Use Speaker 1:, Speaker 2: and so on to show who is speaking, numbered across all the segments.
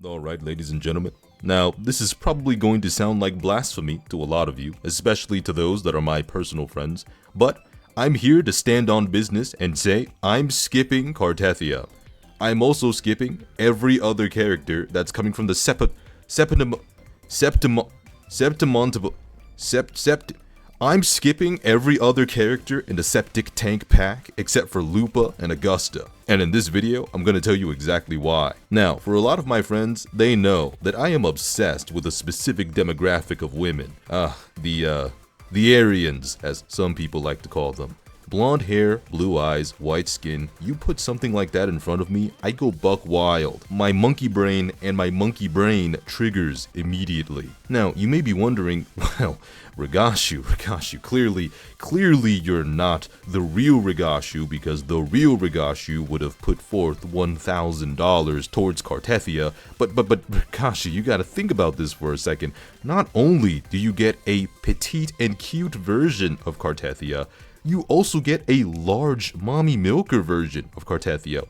Speaker 1: Alright, ladies and gentlemen. Now, this is probably going to sound like blasphemy to a lot of you, especially to those that are my personal friends, but I'm here to stand on business and say I'm skipping Cartethiya. I'm also skipping every other character that's coming from the I'm skipping every other character in the septic tank pack except for Lupa and Augusta. And in this video, I'm gonna tell you exactly why. Now, for a lot of my friends, they know that I am obsessed with a specific demographic of women. The Aryans, as some people like to call them. Blonde hair, blue eyes, white skin, you put something like that in front of me, I go buck wild. My monkey brain triggers immediately. Now, you may be wondering, well, Rigashu, clearly you're not the real Rigashu, because the real Rigashu would have put forth $1,000 towards Cartethiya, but Rigashu, you gotta think about this for a second. Not only do you get a petite and cute version of Cartethiya, you also get a large mommy milker version of Cartethiya.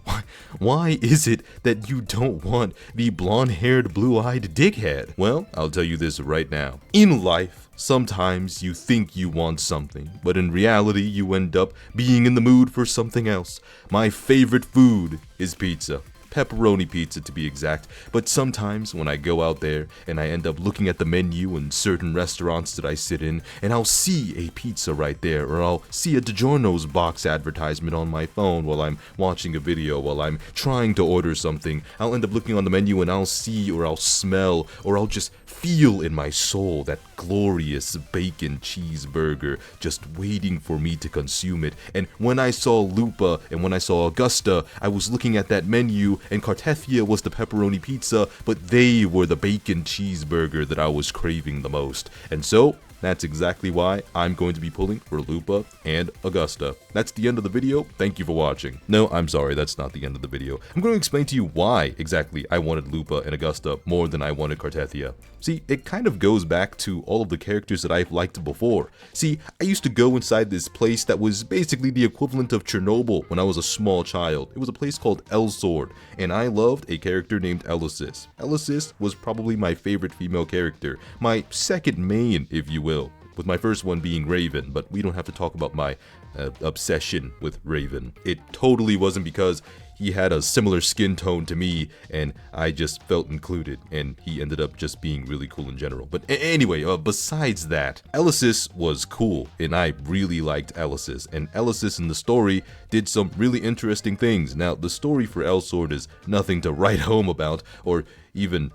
Speaker 1: Why is it that you don't want the blonde-haired, blue-eyed dickhead? Well, I'll tell you this right now. In life, sometimes you think you want something, but in reality, you end up being in the mood for something else. My favorite food is pizza. Pepperoni pizza to be exact, but sometimes when I go out there and I end up looking at the menu in certain restaurants that I sit in, and I'll see a pizza right there, or I'll see a DiGiorno's box advertisement on my phone while I'm watching a video, while I'm trying to order something, I'll end up looking on the menu and I'll see, or I'll smell, or I'll just feel in my soul that glorious bacon cheeseburger just waiting for me to consume it. And when I saw Lupa and when I saw Augusta, I was looking at that menu, and Cartethiya was the pepperoni pizza, but they were the bacon cheeseburger that I was craving the most. And so, that's exactly why I'm going to be pulling for Lupa and Augusta. That's the end of the video. Thank you for watching. No, I'm sorry, that's not the end of the video. I'm going to explain to you why exactly I wanted Lupa and Augusta more than I wanted Cartethiya. See, it kind of goes back to all of the characters that I've liked before. See, I used to go inside this place that was basically the equivalent of Chernobyl when I was a small child. It was a place called Elsword, and I loved a character named Elysis. Elysis was probably my favorite female character, my second main, if you will, with my first one being Raven, but we don't have to talk about my obsession with Raven. It totally wasn't because he had a similar skin tone to me and I just felt included, and he ended up just being really cool in general. But anyway, besides that, Elysis was cool and I really liked Elysis, and Elysis in the story did some really interesting things. Now, the story for Elsword is nothing to write home about or even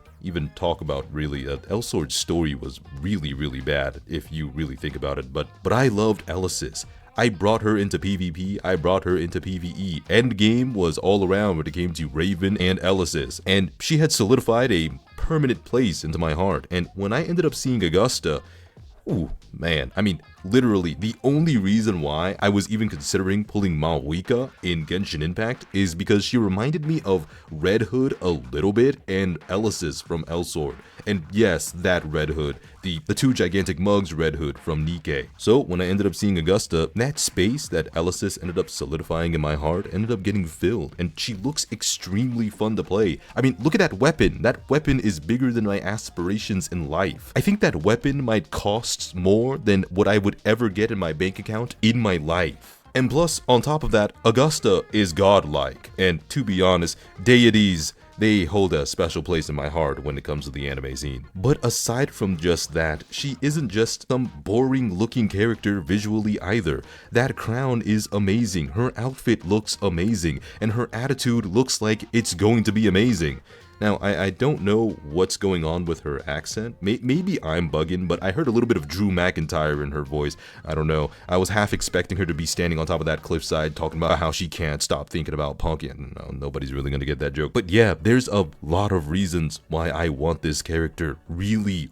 Speaker 1: talk about, really. Elsword's story was really bad if you really think about it, but I loved Elysis. I brought her into PvP, I brought her into PvE. Endgame was all around when it came to Raven and Elysis, and she had solidified a permanent place into my heart. And when I ended up seeing Augusta, ooh, man, I mean, literally, the only reason why I was even considering pulling Maoika in Genshin Impact is because she reminded me of Red Hood a little bit and Elysis from Elsword. And yes, that Red Hood, the two gigantic mugs Red Hood from Nikke. So when I ended up seeing Augusta, that space that Elysis ended up solidifying in my heart ended up getting filled, and she looks extremely fun to play. I mean, look at that weapon. That weapon is bigger than my aspirations in life. I think that weapon might cost more than what I would ever get in my bank account in my life. And plus, on top of that, Augusta is godlike, and to be honest, deities, they hold a special place in my heart when it comes to the anime scene. But aside from just that, she isn't just some boring looking character visually either. That crown is amazing, her outfit looks amazing, and her attitude looks like it's going to be amazing. Now, I don't know what's going on with her accent. Maybe I'm bugging, but I heard a little bit of Drew McIntyre in her voice. I don't know. I was half expecting her to be standing on top of that cliffside talking about how she can't stop thinking about punking. No, nobody's really gonna get that joke. But yeah, there's a lot of reasons why I want this character really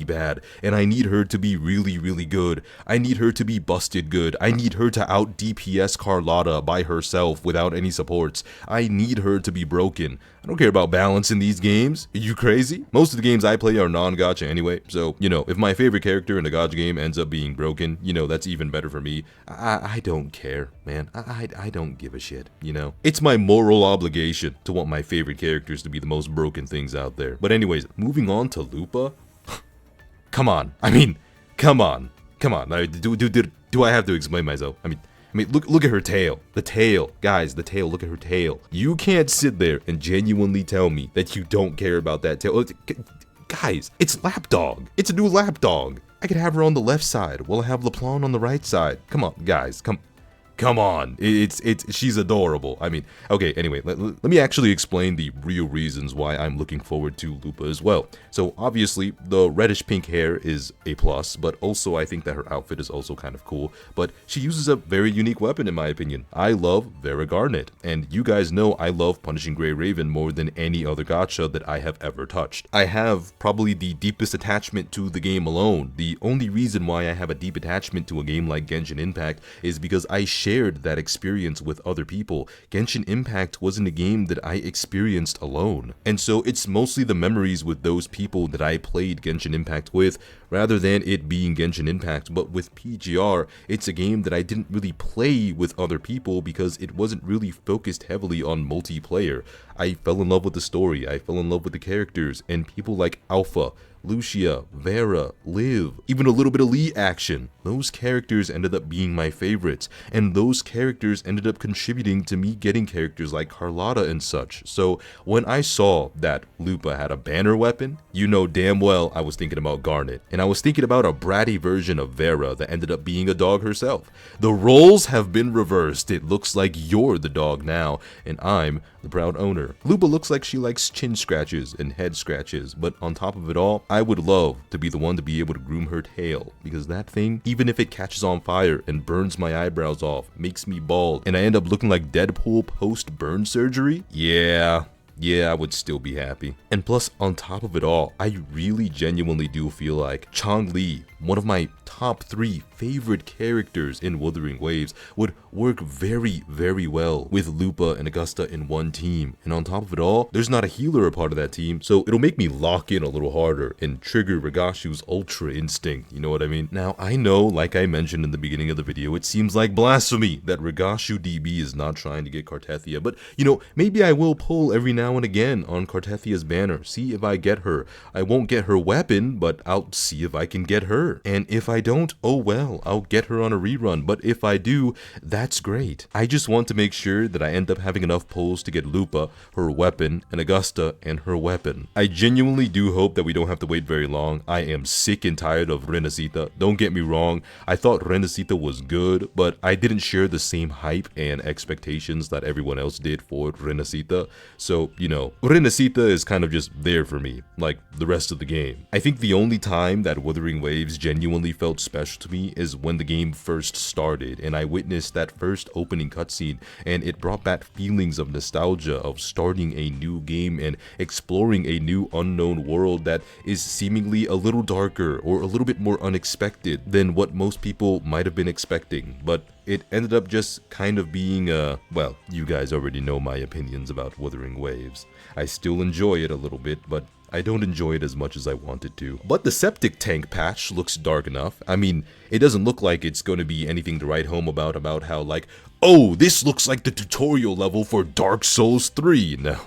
Speaker 1: bad. And I need her to be really good. I need her to be busted good. I need her to out DPS Carlotta by herself without any supports. I need her to be broken. I don't care about balance. emotes in these games? Are you crazy? Most of the games I play are non-gacha anyway, so, you know, if my favorite character in a gacha game ends up being broken, you know, that's even better for me. I don't care, man. I don't give a shit, you know? It's my moral obligation to want my favorite characters to be the most broken things out there. But anyways, moving on to Lupa. Come on. I mean, come on. Come on. Do I have to explain myself? I mean, look at her tail. The tail. Guys, the tail. Look at her tail. You can't sit there and genuinely tell me that you don't care about that tail. Guys, it's Lapdog. It's a new Lapdog. I could have her on the left side while I have LaPlante on the right side. Come on, guys. Come on, she's adorable. I mean, okay, anyway, let me actually explain the real reasons why I'm looking forward to Lupa as well. So obviously, the reddish pink hair is a plus, but also I think that her outfit is also kind of cool, but she uses a very unique weapon in my opinion. I love Vera Garnet, and you guys know I love Punishing Gray Raven more than any other gacha that I have ever touched. I have probably the deepest attachment to the game alone. The only reason why I have a deep attachment to a game like Genshin Impact is because I shared that experience with other people. Genshin Impact wasn't a game that I experienced alone. And so it's mostly the memories with those people that I played Genshin Impact with, rather than it being Genshin Impact. But with PGR, it's a game that I didn't really play with other people because it wasn't really focused heavily on multiplayer. I fell in love with the story, I fell in love with the characters, and people like Alpha, Lucia, Vera, Liv, even a little bit of Lee action. Those characters ended up being my favorites, and those characters ended up contributing to me getting characters like Carlotta and such. So when I saw that Lupa had a banner weapon, you know damn well I was thinking about Garnet, and I was thinking about a bratty version of Vera that ended up being a dog herself. The roles have been reversed. It looks like you're the dog now, and I'm the proud owner. Lupa looks like she likes chin scratches and head scratches, but on top of it all, I would love to be the one to be able to groom her tail, because that thing, even if it catches on fire and burns my eyebrows off, makes me bald, and I end up looking like Deadpool post-burn surgery, yeah, I would still be happy. And plus, on top of it all, I really genuinely do feel like Changli, one of my top 3 favorite characters in Wuthering Waves, would work very, very well with Lupa and Augusta in one team. And on top of it all, there's not a healer a part of that team, so it'll make me lock in a little harder and trigger Rigashu's Ultra Instinct, you know what I mean? Now, I know, like I mentioned in the beginning of the video, it seems like blasphemy that Rigashu DB is not trying to get Cartethiya, but, you know, maybe I will pull every now and again on Cartethiya's banner, see if I get her. I won't get her weapon, but I'll see if I can get her. And if I don't, oh well, I'll get her on a rerun, but if I do, that's great. I just want to make sure that I end up having enough pulls to get Lupa, her weapon, and Augusta, and her weapon. I genuinely do hope that we don't have to wait very long. I am sick and tired of Renacita. Don't get me wrong, I thought Renacita was good, but I didn't share the same hype and expectations that everyone else did for Renacita. So, you know, Renacita is kind of just there for me, like the rest of the game. I think the only time that Wuthering Waves genuinely felt special to me is when the game first started and I witnessed that first opening cutscene, and it brought back feelings of nostalgia of starting a new game and exploring a new unknown world that is seemingly a little darker or a little bit more unexpected than what most people might have been expecting. But it ended up just kind of being well, you guys already know my opinions about Wuthering Waves. I still enjoy it a little bit, but I don't enjoy it as much as I wanted to. But the septic tank patch looks dark enough. I mean, it doesn't look like it's going to be anything to write home about how like, oh, this looks like the tutorial level for Dark Souls 3. No,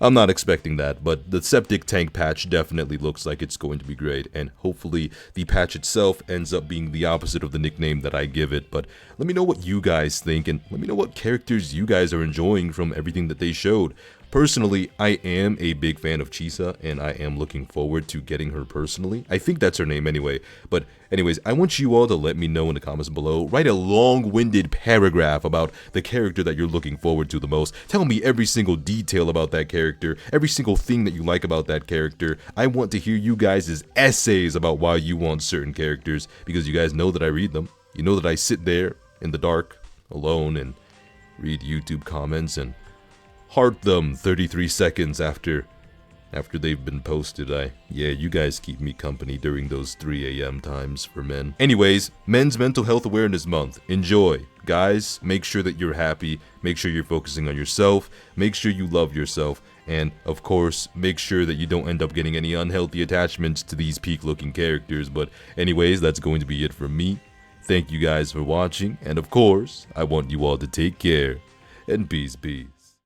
Speaker 1: I'm not expecting that, but the septic tank patch definitely looks like it's going to be great, and hopefully the patch itself ends up being the opposite of the nickname that I give it. But let me know what you guys think, and let me know what characters you guys are enjoying from everything that they showed. Personally, I am a big fan of Chisa, and I am looking forward to getting her personally. I think that's her name anyway. But anyways, I want you all to let me know in the comments below. Write a long-winded paragraph about the character that you're looking forward to the most. Tell me every single detail about that character, every single thing that you like about that character. I want to hear you guys' essays about why you want certain characters, because you guys know that I read them. You know that I sit there in the dark, alone, and read YouTube comments and heart them 33 seconds after they've been posted. Yeah, you guys keep me company during those 3 a.m. times for men. Anyways, Men's Mental Health Awareness Month. Enjoy. Guys, make sure that you're happy, make sure you're focusing on yourself, make sure you love yourself, And of course, make sure that you don't end up getting any unhealthy attachments to these peak looking characters. But anyways, that's going to be it from me. Thank you guys for watching, and of course, I want you all to take care, and peace.